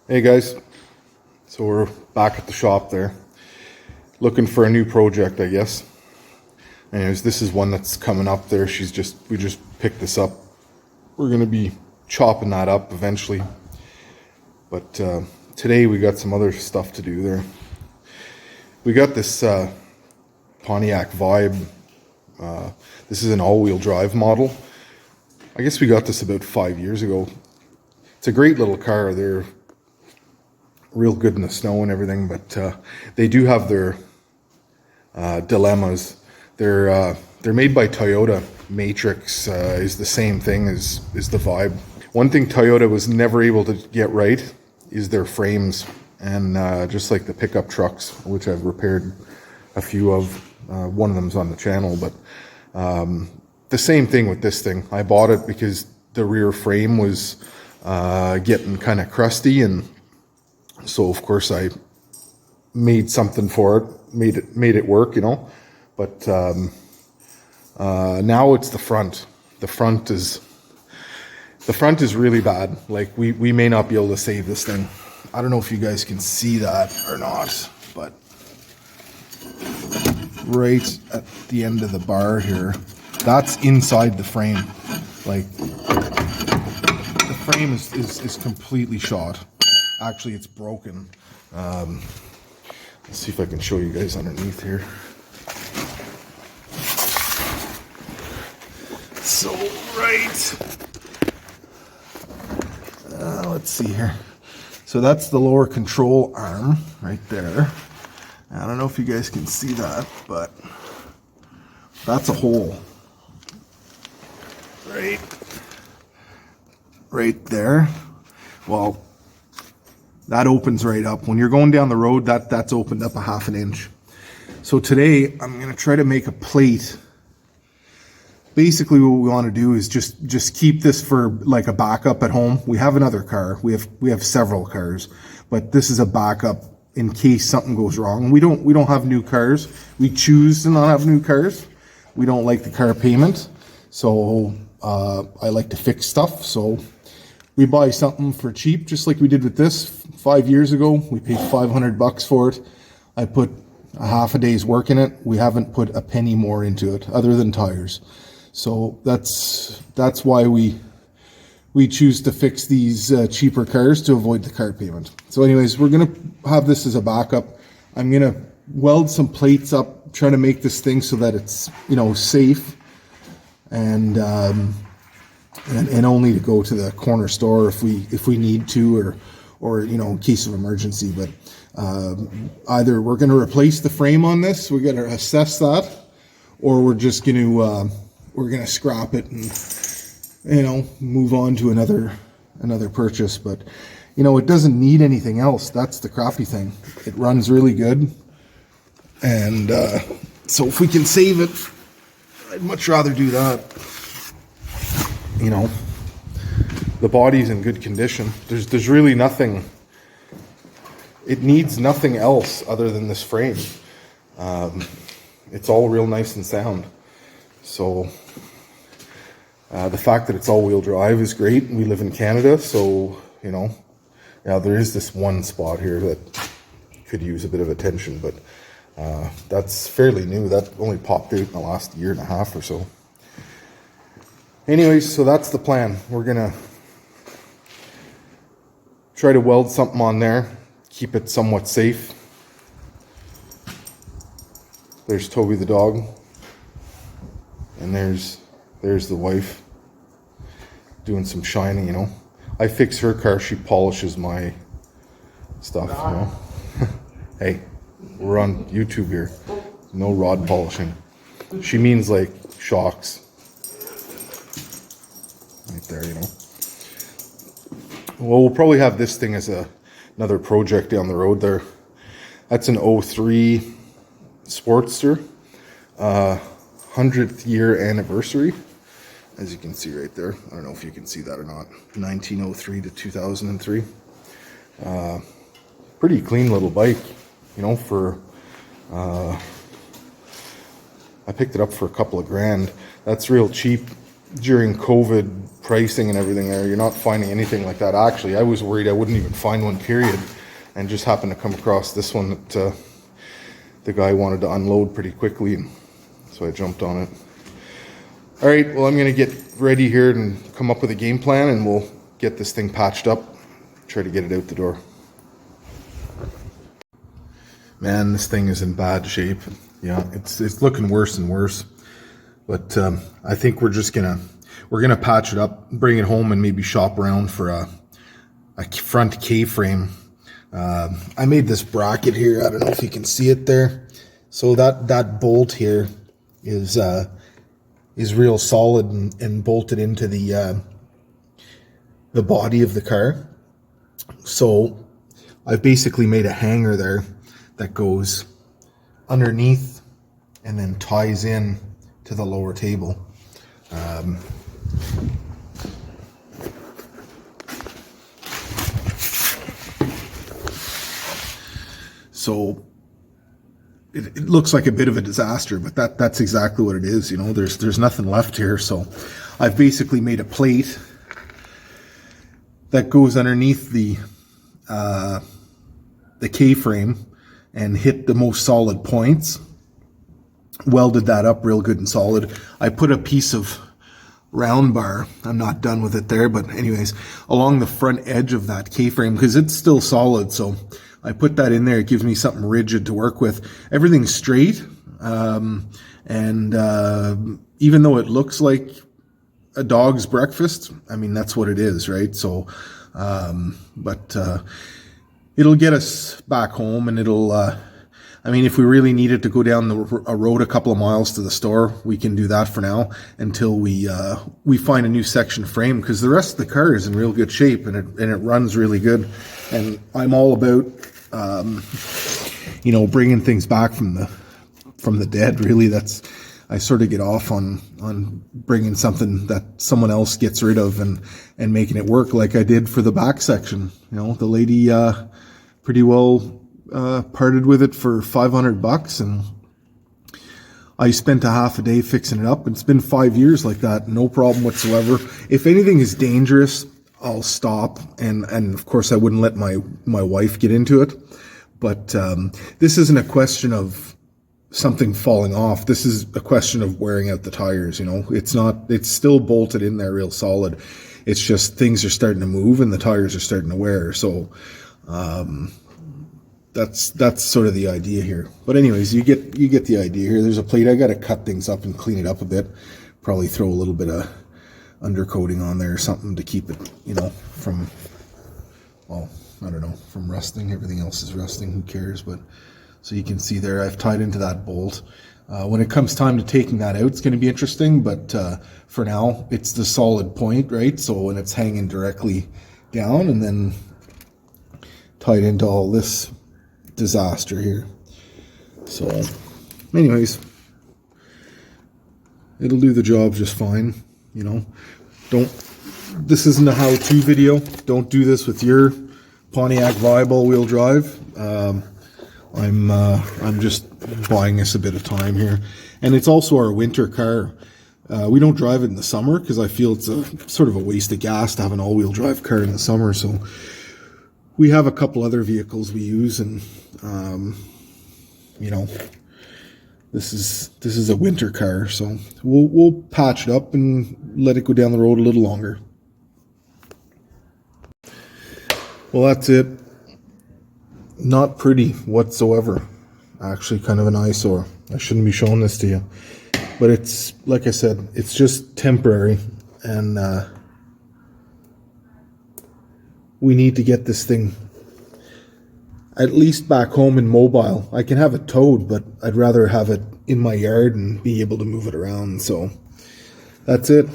Hey guys, so we're back at the shop there, looking for a new project, I guess. Anyways, this is one that's coming up there. We just picked this up. We're gonna be chopping that up eventually. But today we got some other stuff to do there. We got this Pontiac Vibe. This is an all-wheel drive model. I guess we got this about 5 years ago. It's a great little car. They're real good in the snow and everything, but they do have their dilemmas. They're made by Toyota. Matrix is the same thing as the Vibe. One thing Toyota was never able to get right is their frames, and just like the pickup trucks, which I've repaired a few of. One of them's on the channel, but the same thing with this thing. I bought it because the rear frame was getting kind of crusty, and so of course I made something for it, made it work, you know. But now it's the front. The front is really bad. Like we may not be able to save this thing. I don't know if you guys can see that or not, but right at the end of the bar here, that's inside the frame. Like the frame is completely shot. Actually, it's broken. Let's see if I can show you guys underneath here. So, right. Let's see here. So that's the lower control arm right there. I don't know if you guys can see that, but that's a hole. Right there. Well, that opens right up. When you're going down the road, that's opened up a 1/2 inch. So today I'm gonna try to make a plate. Basically what we want to do is just keep this for like a backup at home. We have another car. We have several cars, but this is a backup in case something goes wrong. We don't have new cars. We choose to not have new cars. We don't like the car payment. So I like to fix stuff. So we buy something for cheap, just like we did with this 5 years ago. We paid $500 for it. I put a 1/2 day's work in it. We haven't put a penny more into it other than tires. So that's why we choose to fix these cheaper cars, to avoid the car payment. So anyways, we're gonna have this as a backup. I'm gonna weld some plates up, try to make this thing so that it's, you know, safe, and only to go to the corner store if we need to, or you know, in case of emergency. But either we're going to replace the frame on this, we're going to assess that, or we're just going to scrap it and, you know, move on to another purchase. But you know, it doesn't need anything else. That's the crappy thing. It runs really good, and so if we can save it, I'd much rather do that. You know, the body's in good condition. There's really nothing. It needs nothing else other than this frame. It's all real nice and sound. So the fact that it's all-wheel drive is great. We live in Canada, so you know, yeah, there is this one spot here that could use a bit of attention, but that's fairly new. That only popped out in the last 1.5 years or so. Anyways, so that's the plan. We're gonna try to weld something on there, keep it somewhat safe. There's Toby the dog, and there's the wife doing some shining, you know. I fix her car, she polishes my stuff, you know. Hey, we're on YouTube here. No rod polishing. She means like shocks. Right there, you know. Well, we'll probably have this thing as another project down the road there. That's an 03 Sportster, 100th year anniversary, as you can see right there. I don't know if you can see that or not. 1903 to 2003. Pretty clean little bike, you know. For I picked it up for a couple of grand. That's real cheap during COVID pricing and everything there, you're not finding anything like that. Actually, I was worried I wouldn't even find one, period, and just happened to come across this one that the guy wanted to unload pretty quickly, and so I jumped on it. All right, well, I'm going to get ready here and come up with a game plan, and we'll get this thing patched up, try to get it out the door. Man, this thing is in bad shape. Yeah, it's looking worse and worse. But I think we're gonna patch it up, bring it home, and maybe shop around for a front K-frame. I made this bracket here. I don't know if you can see it there. So that bolt here is real solid and bolted into the body of the car. So I've basically made a hanger there that goes underneath and then ties in to the lower table. So it looks like a bit of a disaster, but that's exactly what it is. You know, there's nothing left here. So I've basically made a plate that goes underneath the K-frame and hit the most solid points. Welded that up real good and solid. I put a piece of round bar, I'm not done with it there, but anyways, along the front edge of that K-frame, because it's still solid, so I put that in there. It gives me something rigid to work with. Everything's straight, and even though it looks like a dog's breakfast, I mean, that's what it is, right? So, but it'll get us back home, and it'll, I mean, if we really needed to go down a road a couple of miles to the store, we can do that for now until we find a new section frame, because the rest of the car is in real good shape, and it runs really good. And I'm all about, bringing things back from the dead. Really, I sort of get off on bringing something that someone else gets rid of and making it work, like I did for the back section. You know, the lady pretty well parted with it for $500, and I spent a half a day fixing it up. It's been 5 years like that, no problem whatsoever. If anything is dangerous, I'll stop, and of course I wouldn't let my wife get into it. But this isn't a question of something falling off. This is a question of wearing out the tires. You know, it's still bolted in there real solid. It's just things are starting to move and the tires are starting to wear. So that's sort of the idea here. But anyways, you get the idea here. There's a plate. I got to cut things up and clean it up a bit. Probably throw a little bit of undercoating on there or something to keep it, from, well, I don't know, from rusting. Everything else is rusting. Who cares? But so you can see there, I've tied into that bolt. When it comes time to taking that out, it's going to be interesting. But for now, it's the solid point, right? So when it's hanging directly down, and then tied into all this disaster here. So anyways, it'll do the job just fine. This isn't a how-to video. Don't do this with your Pontiac Vibe all-wheel drive. I'm just buying us a bit of time here, and it's also our winter car. We don't drive it in the summer because I feel it's a sort of a waste of gas to have an all-wheel drive car in the summer. So we have a couple other vehicles we use, and this is a winter car, so we'll patch it up and let it go down the road a little longer. Well, that's it. Not pretty whatsoever. Actually, kind of an eyesore. I shouldn't be showing this to you, but it's, like I said, it's just temporary, and we need to get this thing at least back home and mobile. I can have it towed, but I'd rather have it in my yard and be able to move it around. So that's it.